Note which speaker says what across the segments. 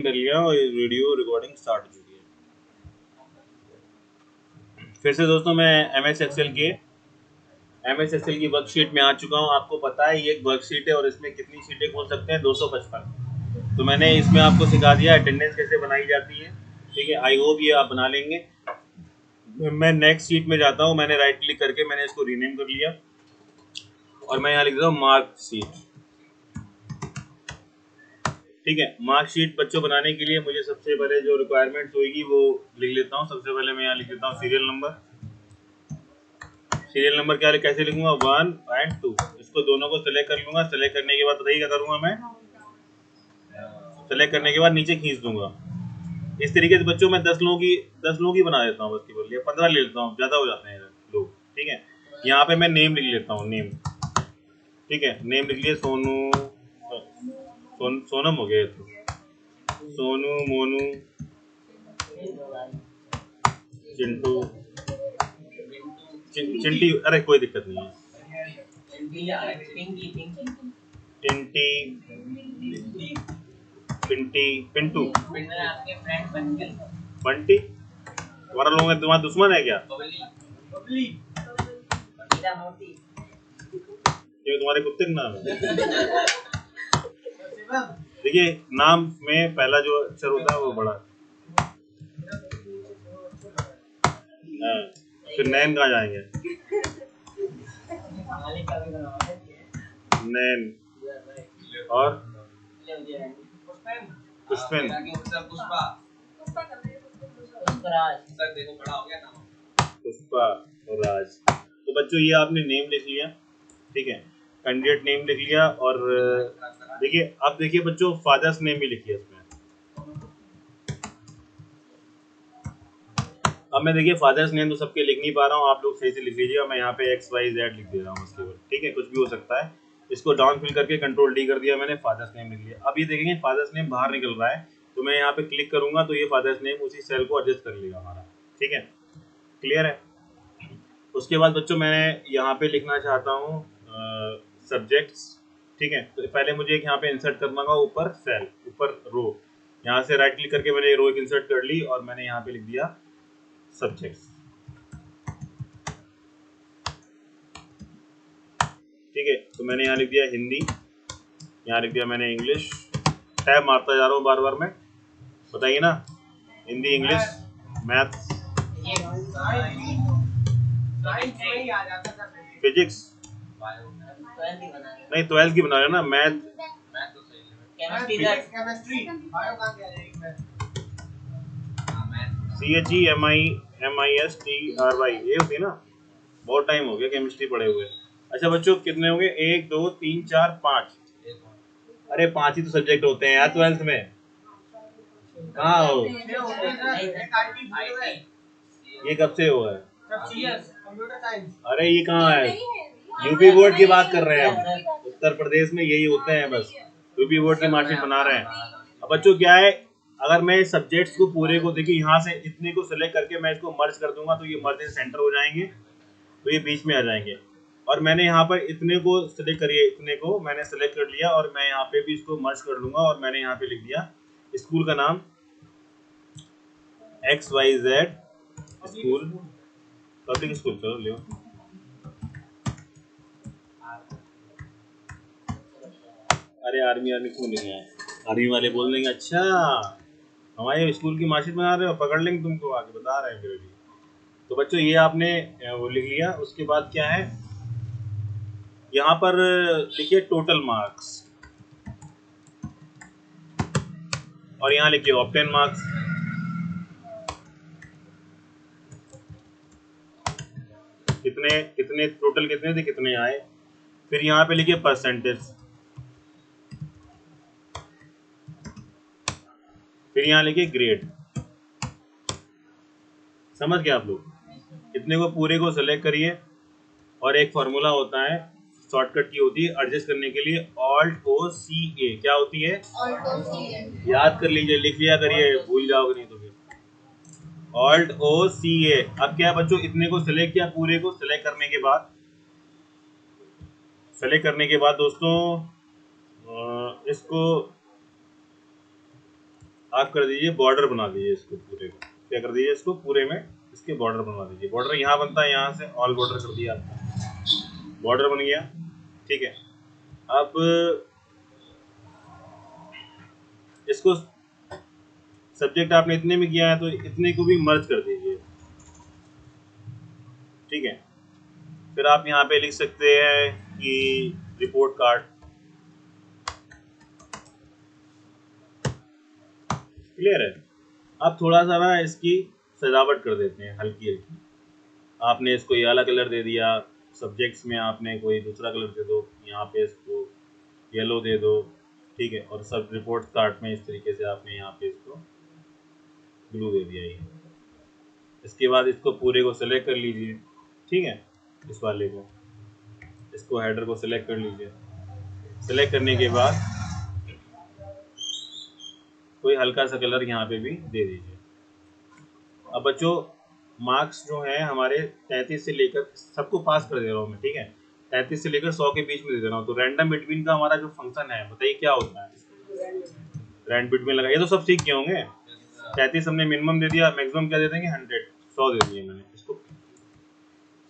Speaker 1: कर लिया और वीडियो रिकॉर्डिंग स्टार्ट हो चुकी है। फिर से दोस्तों मैं एम एस एक्सेल की वर्कशीट में आ चुका हूँ। आपको पता है ये एक वर्कशीट है और इसमें कितनी शीटें खोल सकते हैं, 255। तो मैंने इसमें आपको सिखा दिया अटेंडेंस कैसे बनाई जाती है। ठीक है, आई होप ये आप बना लेंगे। मैं नेक्स्ट शीट में जाता हूँ। मैंने राइट क्लिक करके मैंने इसको रीनेम कर लिया और मैं यहाँ लिख देता हूँ मार्कशीट। ठीक है, मार्कशीट बच्चों बनाने के लिए मुझे सबसे पहले जो रिक्वायरमेंट्स होगी वो लिख लेता हूँ। सबसे पहले मैं यहाँ लिख देता हूँ सीरियल नंबर। सीरियल नंबर क्या कैसे लिखूंगा, 1 और 2। इसको दोनों को सेलेक्ट कर लूंगा। सेलेक्ट करने के बाद बताइए क्या करूंगा मैं। सेलेक्ट करने के बाद नीचे खींच दूंगा। इस तरीके से बच्चों मैं 10 लोगों की बना देता हूँ, बस केवल, या 15 ले लेता हूँ, ज्यादा हो जाते हैं लोग। ठीक है, यहाँ पे मैं नेम लिख लेता हूँ, नेम। ठीक है, नेम लिख लिया, सोनम हो गया तो, सोनू, मोनू, चिंटू, चिंटी, अरे कोई दिक्कत नहीं है, टिंटी, पिंटी, पिंटू, बंटी। तुम्हारा लोगों में तुम्हारा दुश्मन है क्या? ये तुम्हारे कुत्ते का नाम है? देखिए, नाम में पहला जो अक्षर होता है वो बड़ा। हाँ, फिर नैन कहाँ जाएंगे? नैन और पुष्पेन, पुष्पा और राज। तो बच्चों ये आपने नेम लिख लिया। ठीक है, कैंडिडेट नेम लिख लिया। और देखिए, अब देखिए बच्चों, फादर्स नेम भी लिखिए इसमें। अब मैं देखिए फादर्स नेम तो सबके लिख नहीं पा रहा हूँ, आप लोग सही से लिख लीजिएगा। मैं यहाँ पे XYZ लिख दे रहा हूँ केवल। ठीक है, कुछ भी हो सकता है। इसको डाउन फिल करके कंट्रोल D कर दिया मैंने, फादर्स नेम लिख लिया। अब ये देखेंगे फादर्स नेम बाहर निकल रहा है, तो मैं यहाँ पे क्लिक करूंगा तो ये फादर्स नेम उसी सेल को एडजस्ट कर लेगा हमारा। ठीक है, क्लियर है। उसके बाद बच्चों मैं यहाँ पे लिखना चाहता हूँ सब्जेक्ट्स। ठीक है, तो पहले मुझे एक यहाँ पे इंसर्ट करना होगा, ऊपर सेल, ऊपर रो। यहाँ से राइट क्लिक करके मैंने रो एक इंसर्ट कर ली और मैंने यहाँ पे लिख दिया सब्जेक्ट्स। ठीक है, तो मैंने यहाँ लिख दिया हिंदी, यहाँ लिख दिया मैंने इंग्लिश। टैब मारता जा रहा हूँ बार बार मैं, बताइए ना। हिंदी, इंग्लिश, मैथ्स, फिजिक्स, नहीं 12th की बना रहे ना, मैथ, CHEMISTRY, ये होती है ना। बहुत टाइम हो गया केमिस्ट्री पढ़े हुए। अच्छा बच्चों, कितने होंगे? 1 2 3 4 5। अरे 5 ही तो सब्जेक्ट होते हैं यार 12th में। कहाँ हो? ये कब से हुआ है? अरे ये कहाँ है? यूपी बोर्ड की बात कर रहे हैं हम। उत्तर प्रदेश में यही होते हैं बस, यूपी बोर्ड की मार्कशीट बना रहे हैं। अब बच्चों क्या है, अगर मैं सब्जेक्ट्स को पूरे को देखिए, यहाँ से इतने को सिलेक्ट करके मैं इसको मर्ज कर दूंगा तो ये मर्ज सेंटर हो जाएंगे, तो ये बीच में आ जाएंगे। और मैंने यहाँ पर इतने को सिलेक्ट करिए, इतने को मैंने सिलेक्ट कर लिया और मैं यहाँ पे भी इसको मर्ज कर लूंगा और मैंने यहाँ पे लिख दिया स्कूल का नाम XYZ स्कूल, पब्लिक स्कूल। चलो लियो। अरे आर्मी आर्मी क्यों नहीं है? आर्मी वाले बोल देंगे अच्छा हमारे स्कूल की मार्कशीट बना रहे हो, पकड़ लेंगे तुमको, आगे बता रहे हैं फिर भी। तो बच्चों ये आपने वो लिख लिया। उसके बाद क्या है, यहाँ पर लिखिए टोटल मार्क्स और यहाँ लिखिए ऑब्टेन मार्क्स। कितने कितने टोटल कितने थे, कितने आए। फिर यहाँ पे लिखिए परसेंटेज। फिर यहाँ लिखिए ग्रेड। समझ गए आप लोग? इतने को पूरे को सिलेक्ट करिए और एक फॉर्मूला होता है, शॉर्टकट की होती है एडजस्ट करने के लिए, Alt+O+C+A। क्या होती है? याद कर लीजिए, लिख लिया करिए, भूल जाओगे नहीं तो फिर। Alt+O+C+A। अब क्या बच्चों, इतने को सिलेक्ट किया, पूरे को सिलेक्ट करने के बाद दोस्तों इसको आप कर दीजिए बॉर्डर बना दीजिए इसको पूरे का, क्या कर दीजिए इसको पूरे में इसके बॉर्डर बनवा दीजिए। बॉर्डर यहाँ बनता है, यहाँ से ऑल बॉर्डर कर दिया आपने, बॉर्डर बन गया। ठीक है, अब इसको सब्जेक्ट आपने इतने में किया है तो इतने को भी मर्ज कर दीजिए। ठीक है, फिर आप यहाँ पे लिख सकते हैं कि रिपोर्ट कार्ड। क्लियर है। अब थोड़ा सा ना इसकी सजावट कर देते हैं हल्की हल्की। आपने इसको ये वाला कलर दे दिया, सब्जेक्ट्स में आपने कोई दूसरा कलर दे दो, यहाँ पे इसको येलो दे दो। ठीक है, और सब रिपोर्ट कार्ड में इस तरीके से आपने यहाँ पे इसको ब्लू दे दिया ये। इसके बाद इसको पूरे को सिलेक्ट कर लीजिए। ठीक है, इस वाले को, इसको हेडर को सिलेक्ट कर लीजिए। सिलेक्ट करने के बाद कोई हल्का सा कलर यहाँ पे भी दे दीजिए। अब बच्चों मार्क्स जो है हमारे 33 से लेकर, सबको पास कर दे रहा हूँ मैं। ठीक है, 33 से लेकर 100 के बीच में दे दे रहा हूँ। तो रैंडम बिटवीन का हमारा जो फंक्शन है बताइए क्या होता है। रैंड बिटवीन लगा, ये तो सब सीख गए होंगे। 33 हमने मिनिमम दे दिया, मैक्सिमम क्या दे देंगे 100, 100 दे दिए मैंने।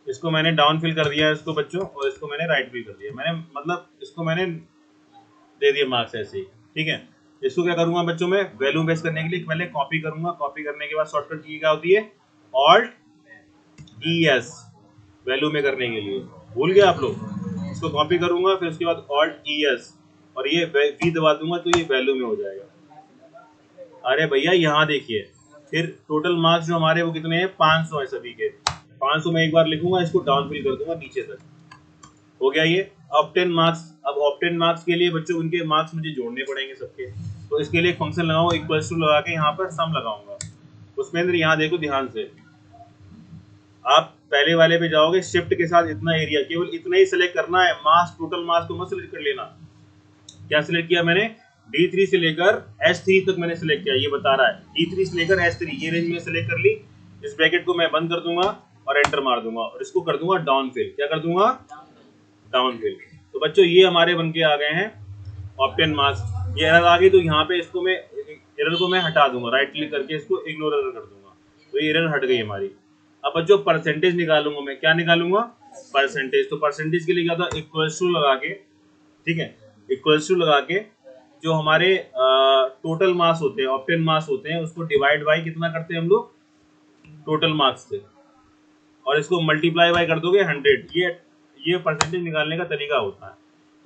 Speaker 1: इसको मैंने डाउन फिल कर दिया इसको बच्चों, और इसको मैंने राइट फिल कर दिया। मैंने मतलब इसको मैंने दे दिए मार्क्स ऐसे ही। ठीक है, इसको क्या करूंगा बच्चों में वैल्यू बेस करने के लिए पहले कॉपी करूंगा। कॉपी करने के बाद शॉर्टकट की क्या होती है, ऑल्ट ES, वैल्यू में करने के लिए। भूल गए आप लोग। इसको कॉपी करूंगा, फिर उसके बाद ऑल्ट ES और ये V दबा दूंगा तो ये वैल्यू में हो जाएगा। अरे भैया यहाँ देखिए, फिर टोटल मार्क्स जो हमारे वो कितने हैं, 500 है सभी के। 500 में एक बार लिखूंगा, इसको डाउन फिल कर दूंगा नीचे तक। हो गया ये ऑब्टेन मार्क्स। अब ऑब्टेन मार्क्स के लिए बच्चों उनके मार्क्स मुझे जोड़ने पड़ेंगे सबके। तो इसके लिए एक फंक्शन लगाऊं, इक्वल्स टू लगा के यहाँ पर सम लगाऊंगा। उसमें अंदर यहाँ देखो ध्यान से, आप पहले वाले पे जाओगे, शिफ्ट के साथ इतना एरिया, केवल इतना ही सिलेक्ट करना है। मास, टोटल मास को मत सिलेक्ट कर लेना। क्या सिलेक्ट किया मैंने, D3 से लेकर S3 तक मैंने सिलेक्ट किया। ये बता रहा है D3 से लेकर S3 ये रेंज में सिलेक्ट कर ली। इस ब्रैकेट को मैं बंद कर दूंगा और एंटर मार दूंगा, और इसको कर दूंगा डाउन फिल। क्या कर दूंगा, डाउन फिल। तो बच्चों ये हमारे बन के आ गए हैं ऑब्टेन मार्क्स। ये एरर आ गई तो यहाँ पे इसको मैं एरर को मैं हटा दूंगा, राइट क्लिक करके इसको इग्नोर एरर कर दूंगा, तो ये एरर हट गई हमारी। अब बच्चों परसेंटेज निकालूंगा मैं, क्या निकालूंगा, परसेंटेज। तो परसेंटेज के लिए क्या था, इक्वल्स टू लगा के, ठीक है, इक्वल्स टू लगा के जो हमारे टोटल मार्क्स होते हैं, ऑब्टेन मार्क्स होते हैं, उसको डिवाइड बाई कितना करते हैं हम लोग, टोटल मार्क्स से, और इसको मल्टीप्लाई बाय कर दोगे 100। ये परसेंटेज निकालने का तरीका होता है।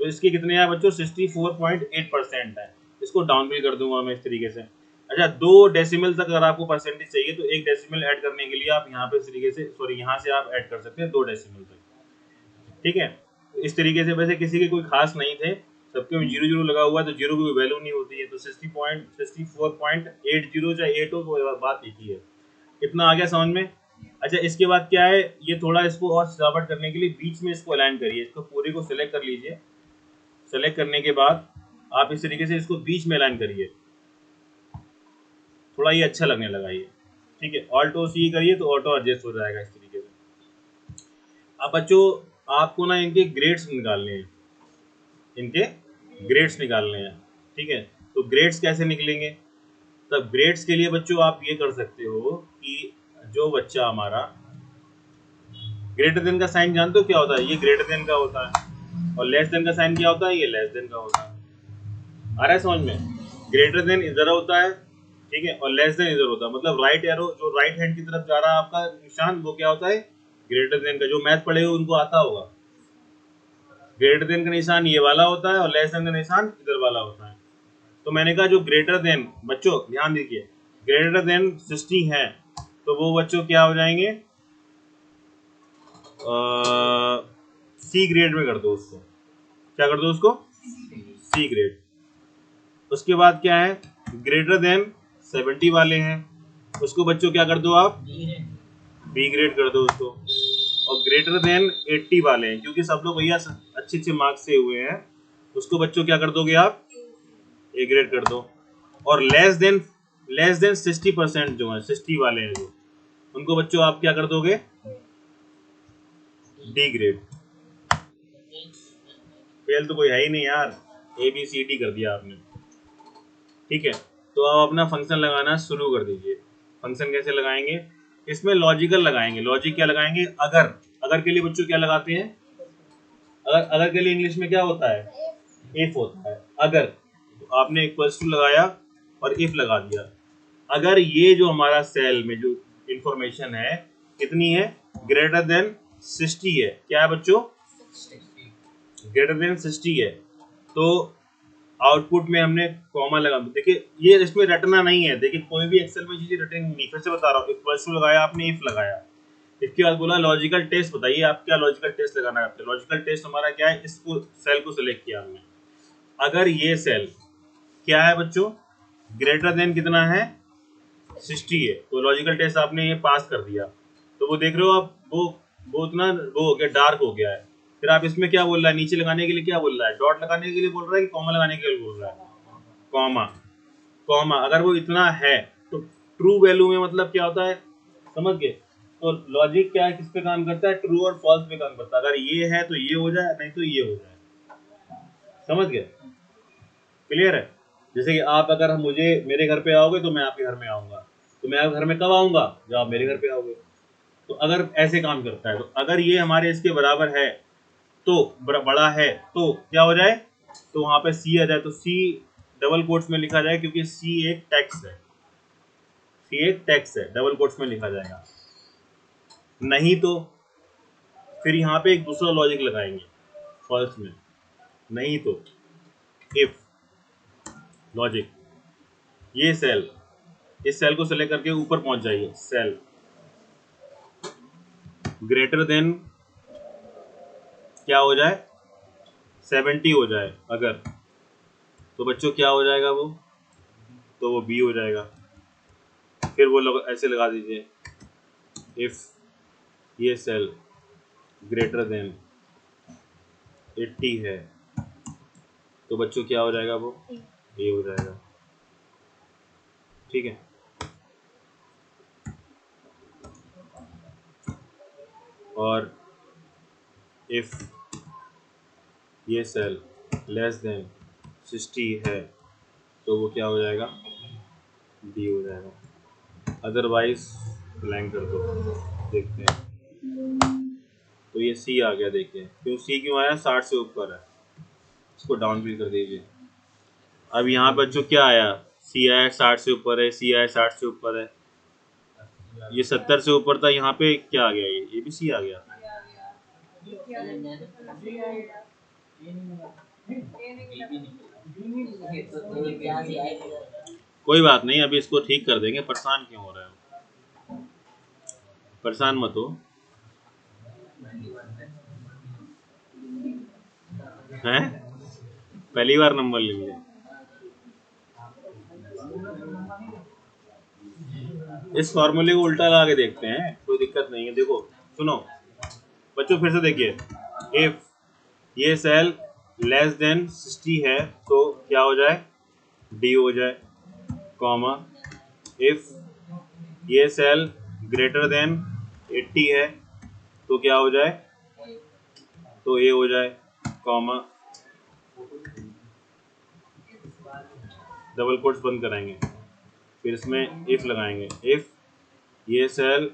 Speaker 1: तो इसके कितने हैं बच्चों, 64.8% है। इसको डाउन बिल कर दूंगा मैं इस तरीके से। अच्छा, 2 डेसिमल तक अगर आपको परसेंटेज चाहिए तो 1 डेसिमल ऐड करने के लिए आप यहाँ पे इस तरीके से, सॉरी यहाँ से आप ऐड कर सकते हैं 2 डेसिमल तक। ठीक है, इस तरीके से। वैसे किसी के कोई खास नहीं थे, सबके में 0 लगा हुआ है, तो 0 की कोई वैल्यू नहीं होती है। तो 64.80 चाहे 8 हो, बात एक ही है। इतना आ गया समझ में। अच्छा, इसके बाद क्या है, ये थोड़ा इसको और सजावट करने के लिए बीच में इसको अलाइन करिए। इसको पूरे को सिलेक्ट कर लीजिए। सेलेक्ट करने के बाद आप इस तरीके से इसको बीच में अलाइन करिए, थोड़ा ये अच्छा लगने लगा ये। ठीक है, ऑल्ट ओ सी करिए तो ऑटो एडजस्ट हो जाएगा इस तरीके से। अब बच्चों आपको ना इनके ग्रेड्स निकालने हैं, इनके ग्रेड्स निकालने हैं। ठीक है, तो ग्रेड्स कैसे निकलेंगे, तब ग्रेड्स के लिए बच्चों आप ये कर सकते हो कि जो बच्चा हमारा, ग्रेटर देन का साइन जानते हो क्या होता है, ये ग्रेटर देन का होता है, और लेस देन का साइन क्या होता है, ये लेस देन का होता है। आ रहा है समझ में, ग्रेटर देन इधर होता है, ठीक है, और लेस देन इधर होता है। मतलब राइट एरो जो राइट हैंड की तरफ जा रहा है आपका निशान, वो क्या होता है, ग्रेटर देन का। जो मैथ पढ़े हो उनको आता होगा। ग्रेटर देन का निशान ये वाला होता है, और लेस देन का निशान इधर वाला होता है। तो मैंने कहा जो ग्रेटर देन, बच्चों ध्यान दीजिए, ग्रेटर देन 60 है तो वो बच्चों क्या हो जाएंगे, सी ग्रेड में कर दो उसको। क्या कर दो उसको, सी ग्रेड। उसके बाद क्या है, ग्रेटर देन 70 वाले हैं, उसको बच्चों क्या कर दो आप, बी ग्रेड कर दो उसको। और ग्रेटर देन 80 वाले हैं, क्योंकि सब लोग भैया अच्छे अच्छे मार्क्स से हुए हैं, उसको बच्चों क्या कर दोगे आप, ए ग्रेड कर दो। और लेस देन 60% जो है, 60 वाले हैं जो, उनको बच्चों आप क्या कर दोगे, डी ग्रेड। फेल तो कोई है ही नहीं यार, A B C D कर दिया आपने। ठीक है, तो आप अपना फंक्शन लगाना शुरू कर दीजिए। फंक्शन कैसे लगाएंगे, इसमें लॉजिकल लगाएंगे। लॉजिक क्या लगाएंगे, अगर, अगर के लिए बच्चों क्या लगाते हैं, अगर के लिए इंग्लिश में क्या होता है, इफ होता है। अगर, तो आपने इक्वल्स टू लगाया और इफ लगा दिया। अगर ये जो हमारा सेल में जो इंफॉर्मेशन है कितनी है, ग्रेटर देन 60 है, क्या है बच्चों, ग्रेटर देन 60 है, तो आउटपुट में हमने कॉमा लगा। देखिए ये इसमें रटना नहीं है, देखिए कोई भी एक्सेल में चीजें रटनी नहीं, फिर से बता रहा हूँ। इक्वल्स टू लगाया आपने, इफ लगाया, इसके बाद बोला लॉजिकल टेस्ट बताइए आप क्या लॉजिकल टेस्ट लगाना चाहते हैं। लॉजिकल टेस्ट हमारा क्या है, इसको सेल को सिलेक्ट किया हमने। अगर ये सेल क्या है बच्चों, ग्रेटर देन कितना है, 60 है, तो लॉजिकल टेस्ट आपने ये पास कर दिया। तो वो देख रहे हो आप, वो उतना वो हो गया, डार्क हो गया है। फिर आप इसमें क्या बोल रहा है, नीचे लगाने के लिए क्या बोल रहा है, डॉट लगाने के लिए बोल रहा है कि कॉमा लगाने के लिए बोल रहा है, कॉमा। कॉमा अगर वो इतना है तो ट्रू वैल्यू में मतलब क्या होता है, समझ गए। तो लॉजिक क्या है, किस पे काम करता है, ट्रू और फॉल्स पे काम करता है। अगर ये है तो ये हो जाए, नहीं तो ये हो जाए, समझ गए, क्लियर है। जैसे कि आप अगर मुझे मेरे घर पे आओगे तो मैं आपके घर में आऊंगा, तो मैं आपके घर में कब आऊंगा, जब आप मेरे घर पे आओगे। तो अगर ऐसे काम करता है, तो अगर ये हमारे इसके बराबर है तो बड़ा है तो क्या हो जाए, तो वहां पे सी आ जाए। तो सी डबल कोट्स में लिखा जाए, क्योंकि सी एक टैक्स है, सी एक टैक्स है, डबल कोट्स में लिखा जाएगा। नहीं तो फिर यहाँ पे एक दूसरा लॉजिक लगाएंगे फॉल्स में। नहीं तो इफ लॉजिक, ये सेल, इस सेल को सेलेक्ट करके ऊपर पहुंच जाइए, सेल ग्रेटर देन क्या हो जाए, 70 हो जाए अगर, तो बच्चों क्या हो जाएगा वो, तो वो बी हो जाएगा। फिर वो ऐसे लगा दीजिए, इफ ये सेल ग्रेटर देन 80 है, तो बच्चों क्या हो जाएगा, वो ए हो जाएगा, ठीक है। और इफ ये सेल लेस देन 60 है, तो वो क्या हो जाएगा, डी हो जाएगा। अदरवाइज ब्लैंक कर दो, देखते हैं। तो ये सी आ गया, देखिए क्यों सी क्यों आया, 60 से ऊपर है, इसको डाउन भी कर दीजिए। अब यहाँ बच्चों क्या आया, सी आया 60 से ऊपर है, सी आया 60 से ऊपर है, ये 70 से ऊपर था, यहाँ पे क्या आ गया, ये भी सी आ गया। कोई बात नहीं, अभी इसको ठीक कर देंगे, परेशान क्यों हो रहे हो, परेशान मत हो, हैं पहली बार नंबर ले लिया। इस फॉर्मूले को उल्टा ला के देखते हैं, कोई दिक्कत नहीं है। देखो सुनो बच्चों, फिर से देखिए, इफ ये सेल लेस देन 60 है तो क्या हो जाए, डी हो जाए, कॉमा। इफ ये सेल ग्रेटर देन 80 है तो क्या हो जाए, तो ए हो जाए, कॉमा। डबल कोट्स बंद कराएंगे, फिर इसमें इफ लगाएंगे, इफ ये सेल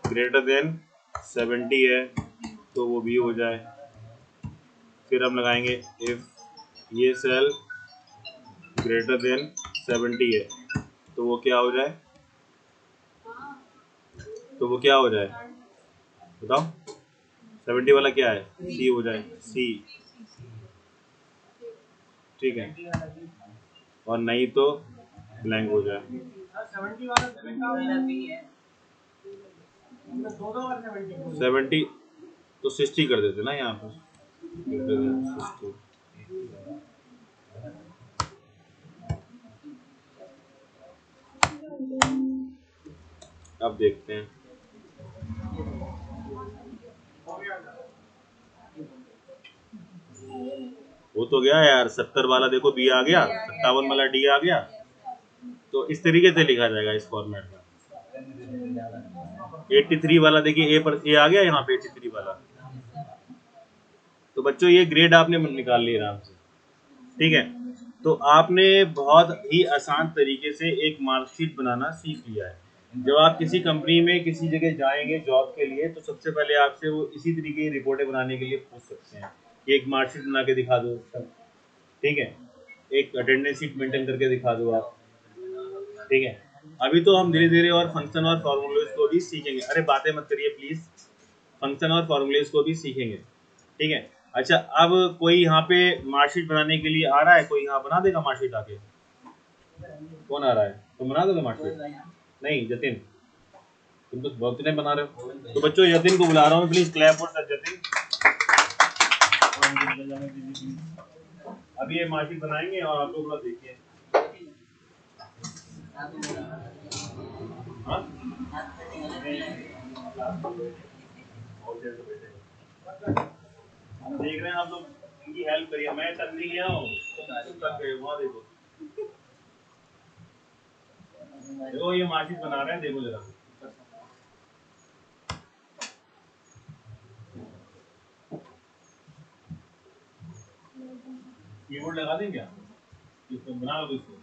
Speaker 1: ग्रेटर देन 70 है तो वो भी हो जाए। फिर हम लगाएंगे इफ ये सेल ग्रेटर देन 70 है तो वो क्या हो जाए, तो वो क्या हो जाए बताओ, 70 वाला क्या है, सी हो जाए, सी, ठीक है। और नहीं तो ब्लैंक हो जाए। 70 तो 60 कर देते ना यहाँ पर, 60। अब देखते हैं, वो तो गया यार, 70 वाला देखो बी आ गया, 57 वाला डी आ गया। तो इस तरीके से लिखा जाएगा इस फॉर्मेट में। 83 वाला देखिए, ए पर ए आ गया यहाँ पे, 83 वाला। तो बच्चों ये ग्रेड आपने निकाल लिया आराम से, ठीक है। तो आपने बहुत ही आसान तरीके से एक मार्कशीट बनाना सीख लिया है। जब आप किसी कंपनी में किसी जगह जाएंगे जॉब के लिए, तो सबसे पहले आपसे वो इसी तरीके की रिपोर्टें बनाने के लिए पूछ सकते हैं कि एक मार्कशीट बना के दिखा दो, ठीक है, एक अटेंडेंस शीट मेंटेन करके दिखा दो आप, ठीक है। अभी तो हम धीरे धीरे और फंक्शन और फॉर्मूलेज को भी सीखेंगे। अरे बातें मत करिए प्लीज, फंक्शन और फॉर्मूलेज को भी सीखेंगे, ठीक है। अच्छा, अब कोई यहाँ पे मार्कशीट बनाने के लिए आ रहा है? कोई यहाँ बना देगा मार्कशीट आके? कौन आ रहा है? तुम बना दोगे मार्कशीट? नहीं जतिन, तुम तो बहुत दिन बना रहे हो। तो बच्चों जतिन को बुला रहा हूँ, प्लीज क्लैप फॉर जतिन। अभी ये मार्कशीट बनाएंगे और आप लोग देखिए। हाँ? हम देख रहे हैं, आप लोग इनकी हेल्प करिए। मैं तक नहीं गया हूँ, तक गए वहाँ देखो। देखो ये मार्कशीट बना रहे हैं, देखो जरा। कीबोर्ड लगा दें क्या? इसको बना लो इसको।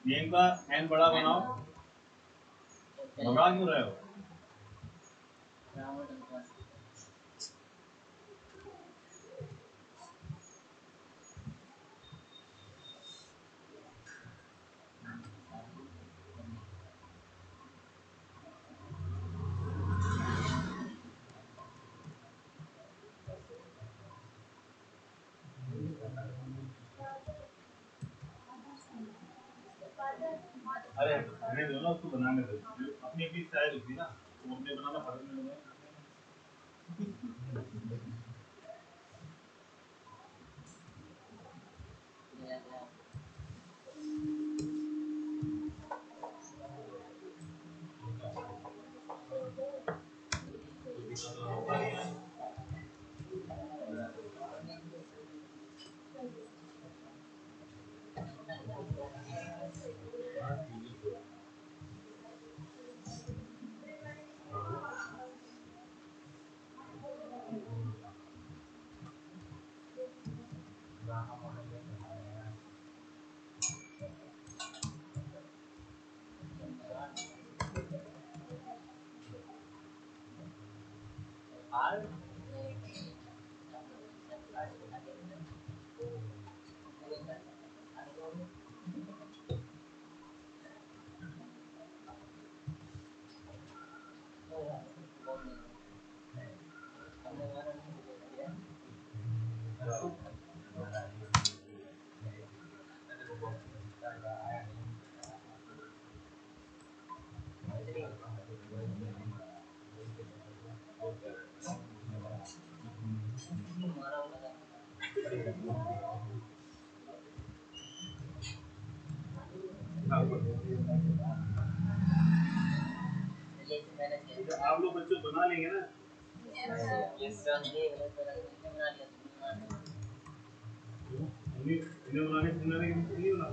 Speaker 1: नेम का एन बड़ा बनाओ। घबरा क्यों रहे हो? अरे रहने दो ना, उसको बनाने दो। अपनी अपनी स्टाइल होती है ना, वो अपने बनाना फर्क नहीं होगा। आप लोग बच्चों बना लेंगे ना? इन्हें बनाने बनाने के लिए नहीं बना।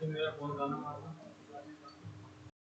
Speaker 1: मेरा फोन गाना